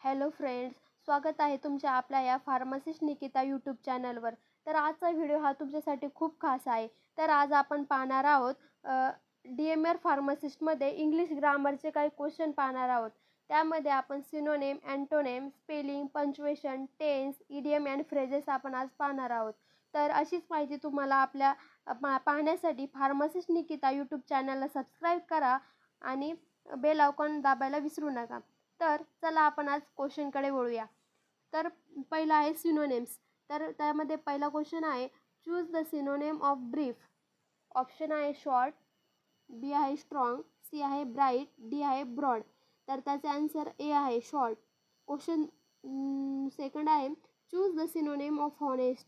Hello friends, स्वागत आहे तुमच्या आपल्या या फार्मासिस्ट निकिता यूट्यूब चॅनलवर. तर आजचा व्हिडिओ हा तुमच्यासाठी खूप खास आहे. तर आज आपण पाहणार आहोत DMR फार्मासिस्टमध्ये इंग्लिश ग्रामरचे काही क्वेश्चन पाहणार आहोत. त्यामध्ये आपण synonym, antonym, spelling, punctuation, tense, idiom and phrases आपण आज पाहणार आहोत. तर अशीच माहिती तुम्हाला आपल्या पाहण्यासाठी फार्मासिस्ट निकिता यूट्यूब चॅनलला सबस्क्राईब करा आणि बेल आयकॉन दाबायला विसरू नका. तर चला आपण आज क्वेश्चनकडे वळूया. तर पहिला आहे सिनोनिम्स. तर त्यामध्ये पहिला क्वेश्चन आहे, choose the synonym of brief. Option आहे शॉर्ट, बी आहे स्ट्रॉंग, सी आहे ब्राईट, डी आहे ब्रॉड. तर त्याचा आन्सर ए आहे शॉर्ट. क्वेश्चन सेकंड आहे, choose the synonym of honest.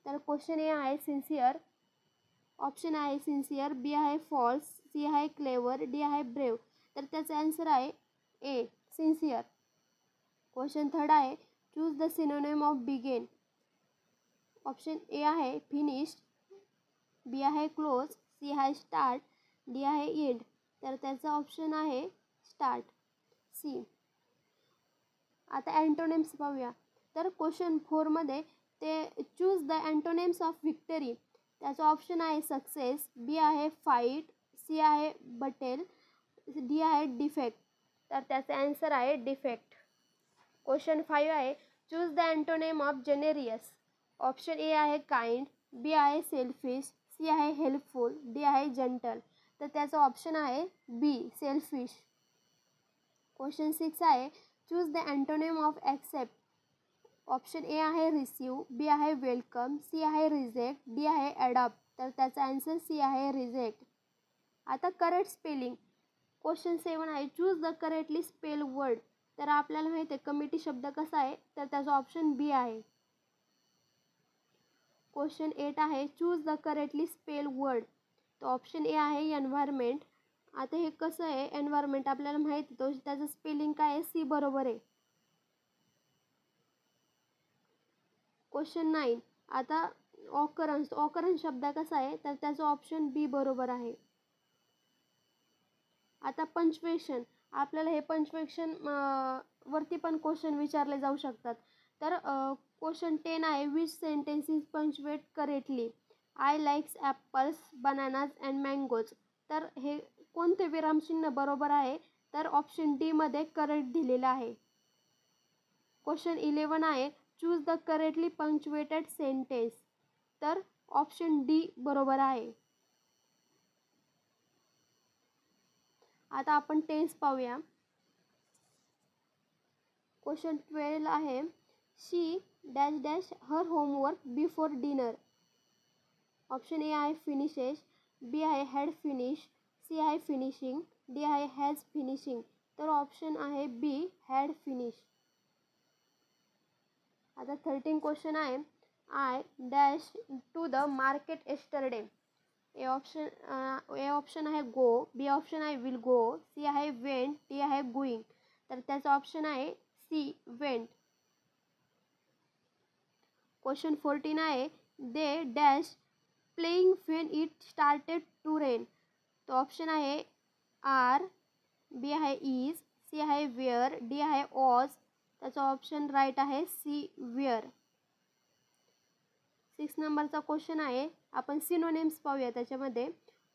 तर क्वेश्चन ए आहे सिन्सिअर. ऑप्शन आहे सिन्सिअर, बी आहे फॉल्स, सी आहे क्लेवर, डी आहे ब्रेव. तर त्याचा आन्सर आहे ए सिन्सिअर. क्वेश्चन थर्ड आहे, choose the synonym of begin. Option A आहे फिनिश्ड, बी आहे क्लोज, सी आहे स्टार्ट, डी आहे एंड. तर त्याचा ऑप्शन आहे स्टार्ट, सी. आता अँटोनिम्स पाहूया. तर क्वेश्चन 4मध्ये ते choose the antonyms of victory. त्याचा ऑप्शन आहे सक्सेस, बी आहे फाईट, सी आहे बटेल, डी आहे डिफेक्ट. तर त्याचे आन्सर आहे डिफेक्ट. क्वेश्चन 5 आहे, choose the antonym of generous. Option A आहे काइंड, बी आहे सेल्फिश, सी आहे हेल्पफुल, डी आहे जंटल. तर त्याचा ऑप्शन आहे बी सेल्फिश. क्वेश्चन 6 आहे, choose the antonym of accept. Option A आहे रिसीव, बी आहे वेलकम, सी आहे रिजेक्ट, डी आहे ॲडॉप्ट. तर त्याचा आन्सर सी आहे रिजेक्ट. आता करेक्ट स्पेलिंग. क्वेश्चन 7 आहे, choose the correctly spell word. तर आपल्याला माहिती आहे कमिटी शब्द कसा आहे, तर त्याचा ऑप्शन बी आहे. क्वेश्चन 8 आहे, choose the correctly spell word. तर ऑप्शन ए आहे एन्व्हायरमेंट. आता हे कसं आहे एन्व्हायरमेंट आपल्याला माहिती आहे, तो त्याचं स्पेलिंग काय आहे, सी बरोबर आहे. क्वेश्चन 9, आता ऑकरन्स शब्द कसा आहे, तर त्याचं ऑप्शन बी बरोबर आहे. आता पंच्युएशन. आपल्याला हे पंच्युएशन वरती पण क्वेश्चन विचारले जाऊ शकतात. तर क्वेश्चन 10 आहे, which sentence is punctuate correctly. I likes apples, bananas and mangoes. तर हे कोणते विरामचिन्ह बरोबर आहे, तर ऑप्शन डी मध्ये करेक्ट दिलेलं आहे. क्वेश्चन 11 आहे, choose the correctly punctuated sentence. तर ऑप्शन डी बरोबर आहे. आता आपण टेन्स पाहूया. क्वेश्चन 12 आहे, she dash dash her homework before dinner. Option A आहे फिनिशेस, बी आहे हॅड फिनिश, सी आहे फिनिशिंग, डी आहे हॅज फिनिशिंग. तर ऑप्शन आहे बी हॅड फिनिश. आता 13 क्वेश्चन आहे, I dash to the market yesterday. A option आहे go, B option आहे विल गो, सी आहे वेंट, डी आहे गोईंग. तर त्याचा ऑप्शन आहे सी वेंट. क्वेश्चन 14 आहे, they dash playing when it started to rain. तो ऑप्शन आहे आर, बी आहे इज, सी आहे वेअर, डी आहे वॉज. त्याचा ऑप्शन राईट आहे सी वेअर. 6 नंबरचा क्वेश्चन आहे, आपण सिनोनिम्स पाहूया. त्याच्यामध्ये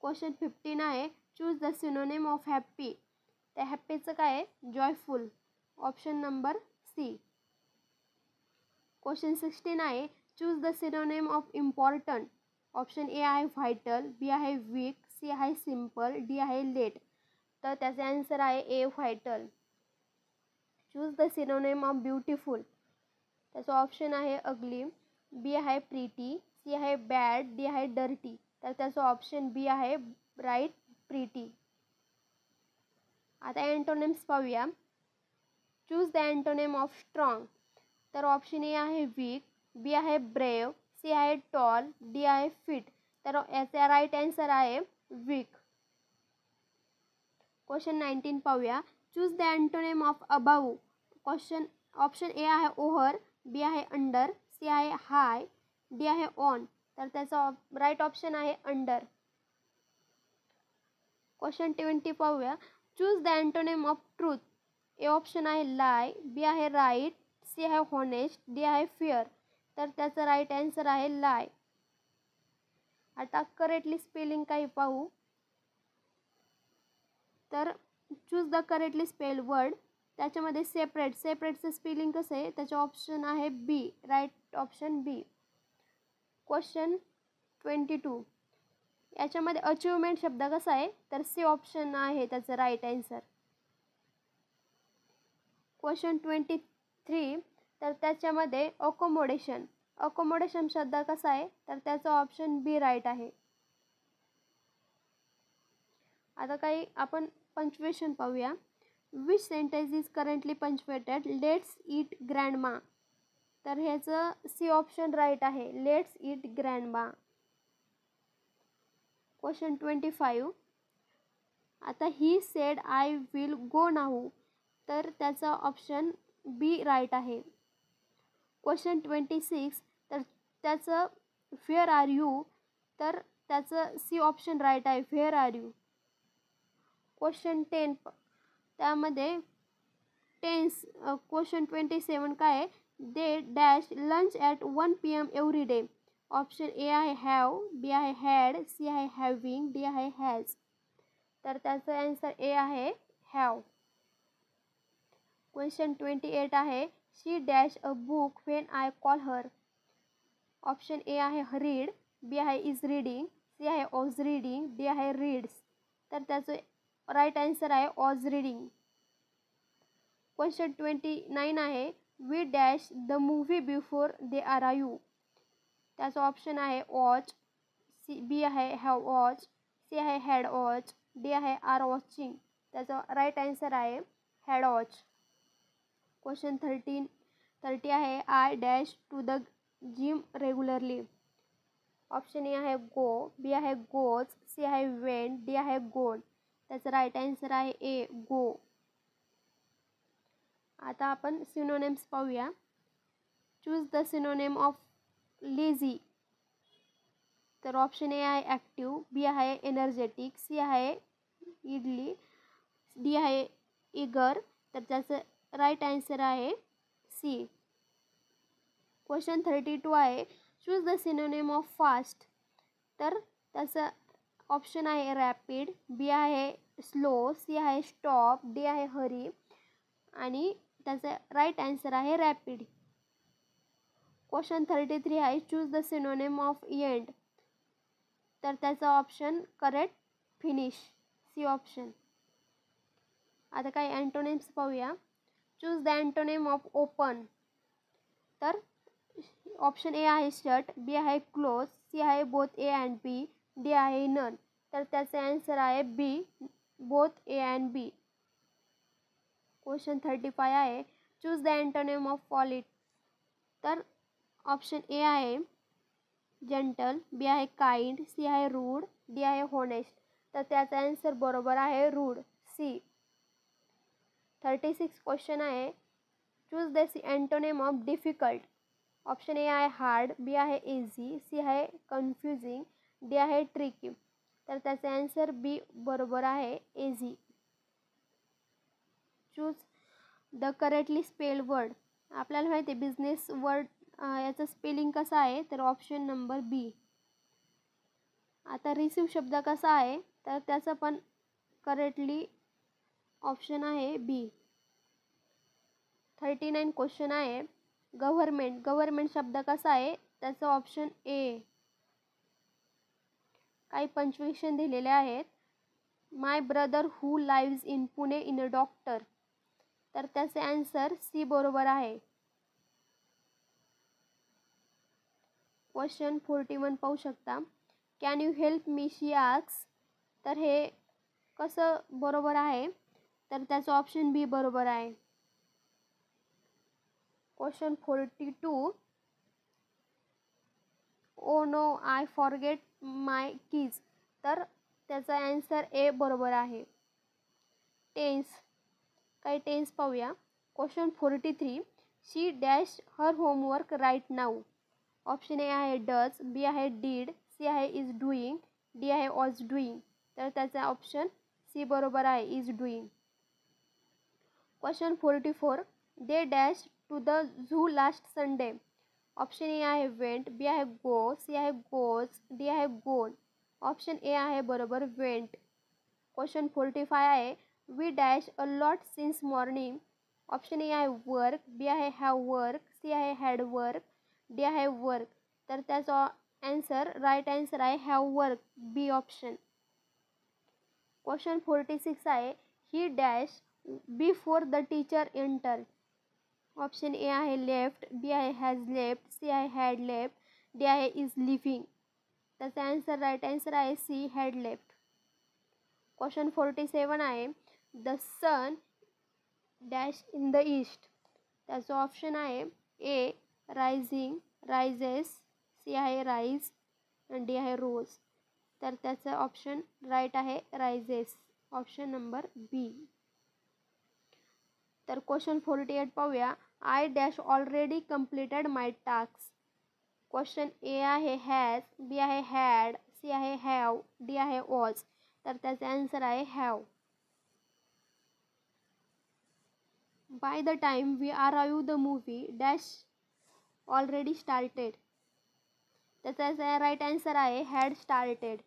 क्वेश्चन 15 आहे, choose the synonym of happy. त्या हॅप्पीचं काय आहे, joyful. Option number C. Question 16 आहे, choose the synonym of important. Option A आहे व्हायटल, बी आहे वीक, सी आहे सिम्पल, डी आहे लेट. तर त्याचा आन्सर आहे A vital. Choose the synonym of beautiful. त्याचा ऑप्शन आहे अगली, बी आहे प्रीटी, सी आहे बॅड, डी आहे डर्टी. तर त्याचं ऑप्शन बी आहे ब्राईट, प्रीटी. आता अँटोनिम्स पाहूया. Choose the antonym of strong. तर ऑप्शन ए आहे वीक, बी आहे ब्रेव, सी आहे टॉल, डी आहे फिट. तर याचा राईट आन्सर आहे वीक. क्वेश्चन 19 पाहूया. Choose the antonym of above. Option A आहे ओव्हर, बी आहे अंडर, सी आहे हाय, डी आहे ऑन. तर त्याचा राईट ऑप्शन आहे अंडर. क्वेश्चन 20 पाहूया. Choose the antonym of truth. A option आहे लाय, बी आहे राईट, सी आहे हॉनेस्ट, डी आहे फिअर. तर त्याचं राईट आन्सर आहे लाय. आता करेक्टली स्पेलिंग काही पाहू. तर choose the correctly spelled word. त्याच्यामध्ये सेपरेटचं स्पेलिंग कसं आहे, त्याचं ऑप्शन आहे बी, राईट ऑप्शन बी. क्वेश्चन 22. याच्यामध्ये अचिव्हमेंट शब्द कसा आहे, तर सी ऑप्शन आहे त्याचं राईट आन्सर. क्वेश्चन 23. तर त्याच्यामध्ये अकोमोडेशन शब्द कसा आहे, तर त्याचा ऑप्शन बी राईट आहे. आता काही आपण पंक्च्युएशन पाहूया. Which sentence is currently punctuated let's eat grandma. तर ह्याचं सी ऑप्शन राईट आहे, लेट्स ईट ग्रँडमा. क्वेश्चन 25. आता he said I will go now. तर त्याचा ऑप्शन बी राईट आहे. क्वेश्चन 26. तर त्याचं फेअर आर यू. तर त्याचं सी ऑप्शन राईट आहे, फेअर आर यू. क्वेश्चन 10. त्यामध्ये क्वेश्चन 27 काय आहे, they dash lunch at 1 PM every day. Option A आहे हॅव, बी आहे हॅड, सी आहे हॅविंग, डी आहे हॅज. तर त्याचं आन्सर ए आहे हॅव. क्वेश्चन 28 आहे, she dash a book when I call her. Option A आहे रीड, बी आहे इज रीडिंग, सी आहे वॉज रीडिंग, डी आहे रीड्स. तर त्याचं राईट आन्सर आहे वॉज रीडिंग. क्वेश्चन 29 आहे, we dash the movie before they arrive. त्याचं option आहे वॉच, बी आहे हॅव वॉच, सी आहे हॅड वॉच, डी आहे आर वॉचिंग. त्याचा राईट आन्सर आहे हॅड वॉच. क्वेश्चन 30 आहे, I dash to the gym regularly. Option A आहे go, B आहे गोज, सी आहे वेंट, डी आहे गोड. त्याचं राईट आन्सर आहे ए गो. आता आपण सिनोनिम्स पाहूया. Choose the synonym of lazy. तर ऑप्शन ए आहे ॲक्टिव्ह, बी आहे एनर्जेटिक, सी आहे इडली, डी आहे इगर. तर त्याचं राईट आन्सर आहे सी. क्वेश्चन 32 आहे, choose the synonym of fast. तर त्याचं ऑप्शन आहे रॅपिड, बी आहे स्लो, सी आहे स्टॉप, डी आहे हरी. आणि त्याचं राईट आन्सर आहे रॅपिड. क्वेश्चन 33 आहे, choose the synonym of end. तर त्याचा option correct finish, C option. आता काही अँटोनिम्स पाहूया. Choose the antonym of open. तर ऑप्शन ए आहे शट, बी आहे क्लोज, सी आहे both A and B, D आहे नन. तर त्याचे आन्सर आहे B, both A and B. Question 35 आहे, choose the antonym of polite. तर ऑप्शन ए आहे जेंटल, बी आहे काइंड, सी आहे रूड, डी आहे हॉनेस्ट. तर त्याचा आन्सर बरोबर आहे रूड, सी. 36 क्वेश्चन आहे, choose the antonym of difficult. Option A आहे हार्ड, बी आहे इझी, सी आहे कन्फ्युजिंग, डी आहे ट्रिकी. तर त्याचे आन्सर बी बरोबर आहे easy. Choose the correctly spelled word. आपल्याला माहिती आहे बिझनेस वर्ड याचं स्पेलिंग कसं आहे, तर ऑप्शन नंबर बी. आता रिसीव शब्द कसा आहे, तर त्याचं पण करेक्टली ऑप्शन आहे बी. 39 क्वेश्चन आहे, गव्हर्मेंट शब्द कसा आहे, त्याचं ऑप्शन ए. काही पंक्च्युएशन दिलेले आहेत. My brother who lives in Pune in a doctor. तर त्याचे आन्सर सी बरोबर आहे. क्वेश्चन 41 पाहू शकता. Can you help me, she asks. तर हे कसं बरोबर आहे, तर त्याचं ऑप्शन बी बरोबर आहे. Question 42. Oh no I forget my keys. तर त्याचा आन्सर ए बरोबर आहे. टेन्स, काही टेन्स पाहूया. Question 43. She dash her homework right now. Option A आहे डज, बी आहे डीड, सी आहे इज डुईंग, डी आहे वॉज डुईंग. तर त्याचा ऑप्शन सी बरोबर आहे, is doing. Question 44. They dash to the zoo last Sunday. Option A आहे went, B आहे गो, सी आहे गोज, डी आहे गोड. ऑप्शन ए आहे बरोबर वेंट. क्वेश्चन 45 आहे we dash a lot since morning. Option A आहे work, B आहे have work, C आहे हॅड वर्क, डी आहे वर्क. तर त्याचा राईट आन्सर आहे have work, B option. Question 46 आहे he dash before the teacher enter. Option A आहे left, B आहे हॅज लेफ्ट, सी आहे हॅड लेफ्ट, डी आहे इज लिव्हिंग. त्याचा राईट आन्सर आहे सी हॅड लेफ्ट. क्वेश्चन 47 आहे the sun dash in the east. त्याचं option आहे A rising, rises, C आहे राईज आणि डी आहे रोज. तर त्याचं ऑप्शन राईट आहे रायझेस, ऑप्शन नंबर बी. तर क्वेश्चन 48 पाहूया I dash already completed my task. Question A आहे हॅज, बी आहे हॅड, सी आहे हॅव, डी आहे वॉज. तर त्याचा आन्सर आहे have. By the time we arrive the movie dash already started. त्याचा राईट आन्सर आहे had started,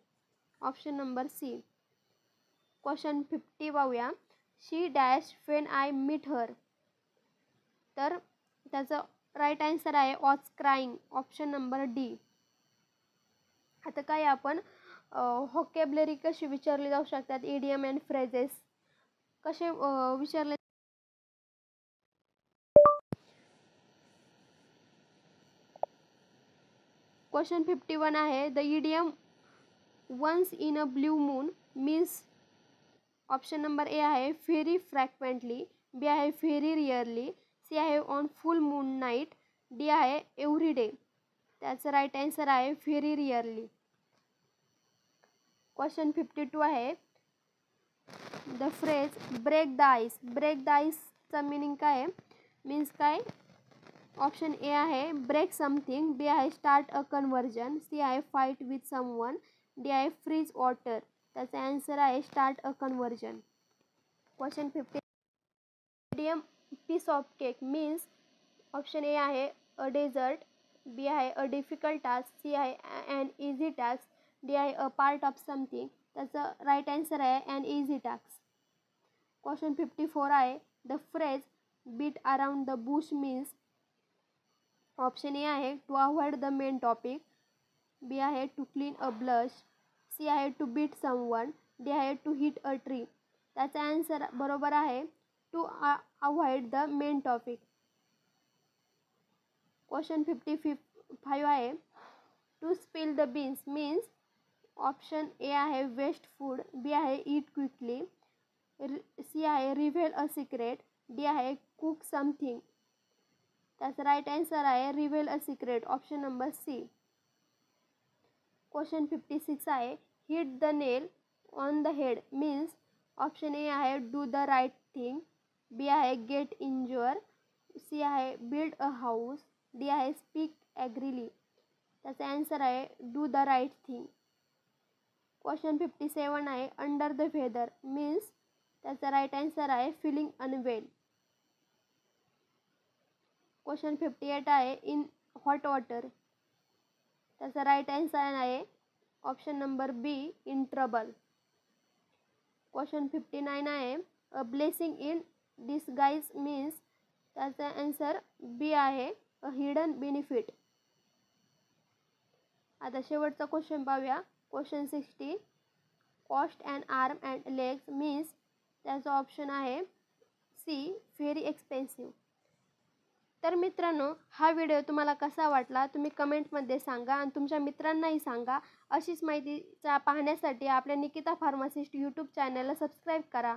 option number C. Question 50 पाहूया she dash when I meet her. तर त्याचं राईट आन्सर आहे was crying, option number D. आता काय आपण vocabulary कशी विचारली जाऊ शकतात, इडियम अँड फ्रेजेस कसे विचारले. क्वेश्चन 51 आहे the idiom once in a blue moon means. Option number A आहे व्हेरी फ्रॅक्वेंटली, बी आहे व्हेरी रिअरली, सी आहे on full moon night, D आहे एव्हरी डे. त्याचं राईट आन्सर आहे व्हेरी रिअरली. क्वेश्चन 52 आहे the phrase break the ice. Break the आईसचा meaning काय आहे, मीन्स काय. ऑप्शन ए आहे ब्रेक समथिंग, बी आहे स्टार्ट अ कन्व्हर्जन, सी आहे फाईट विथ समवन, डी आहे फ्रीज वॉटर. त्याचा आन्सर आहे start a conversion. Question 50 medium piece of cake means. Option A आहे अ डेझर्ट, बी आहे a difficult task, C आहे an easy task, D आहे a part of something. त्याचं right answer आहे an easy task. Question 54 आहे the phrase beat around the bush means. Option A आहे to avoid the main topic, B आहे to clean a blush, C आहे to beat someone, D आहे to hit a tree. त्याचा answer बरोबर आहे to avoid the main topic. Question 55 आहे to spill the beans means. Option A आहे waste food, B आहे eat quickly, C आहे reveal a secret, D आहे cook something. त्याचा राईट आन्सर आहे reveal a secret, option number C. Question 56 आहे hit the nail on the head means. Option A आहे do the right thing, B आहे get injure, C आहे build a house, D आहे speak angrily. त्याचा answer आहे do the right thing. Question 57 आहे under the weather means. त्याचा right answer आहे feeling unwell. Question 58 आहे इन हॉट वॉटर. त्याचा राईट आन्सर आहे option number B in trouble. Question 59 आहे a blessing in disguise means. त्याचा answer बी आहे a hidden benefit. आता शेवटचा क्वेश्चन पाहूया. Question 60 cost and arm and legs means. त्याचा ऑप्शन आहे सी व्हेरी एक्सपेन्सिव्ह. तर मित्रांनो हा व्हिडिओ तुम्हाला कसा वाटला तुम्ही कमेंटमध्ये सांगा आणि तुमच्या मित्रांनाही सांगा. अशीच माहितीचा पाहण्यासाठी आपल्या निकिता फार्मासिस्ट यूट्यूब चॅनलला सबस्क्राईब करा.